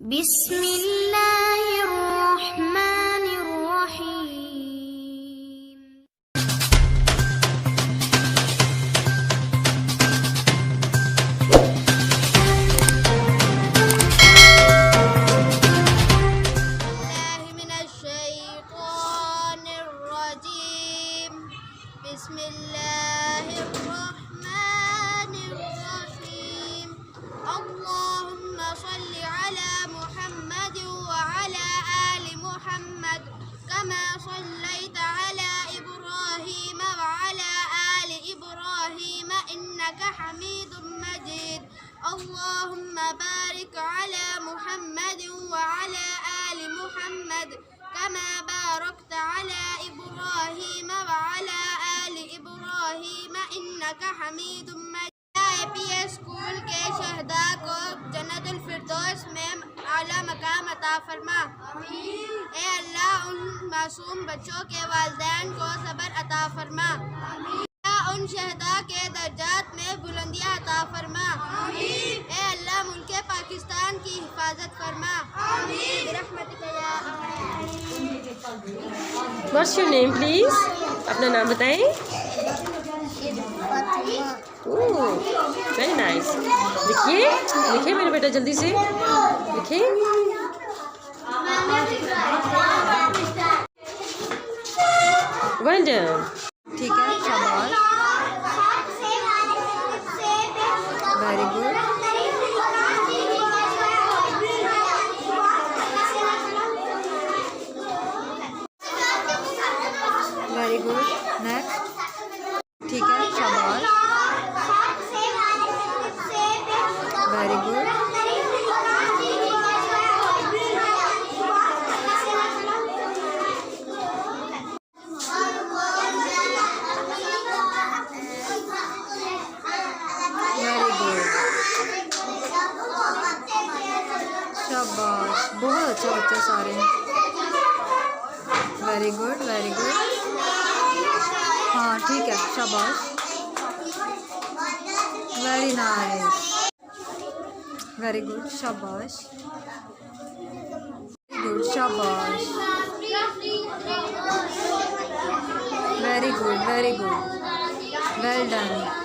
بسم اللہ الرحمن الرحیم. من الشیطان الرجیم. بسم اللہ الرحمن الرحیم. اللهم صل على محمد وعلى آل محمد كما صليت على إبراهيم وعلى آل إبراهيم إنك حميد مجيد. اللهم بارك على محمد وعلى آل محمد كما باركت على إبراهيم وعلى آل إبراهيم إنك حميد مجيد. پی اسکول کے شہداء کو جنت الفردوس میں اعلیٰ مقام عطا فرما. اے اللہ ان معصوم بچوں کے والدین کو صبر عطا فرما. ان شہداء کے درجات میں بلندیاں عطا فرما. اے اللہ ملک پاکستان کی حفاظت فرما. برحمتک یا What's your name please? اپنا نام بتائیں. Very nice. لکھیے لکھیے میرے بیٹا جلدی سے لکھیے. Well done. ٹھیک ہے شاباش. Very good. Very good. Next. ٹھیک ہے شاباش. Very good. شاباش. بہت اچھا بچہ سارے. Very good very good. ہاں ٹھیک ہے شاباش. Very nice. ویری گڈ شاباش. گڈ شاباش. Very good very good. Well done.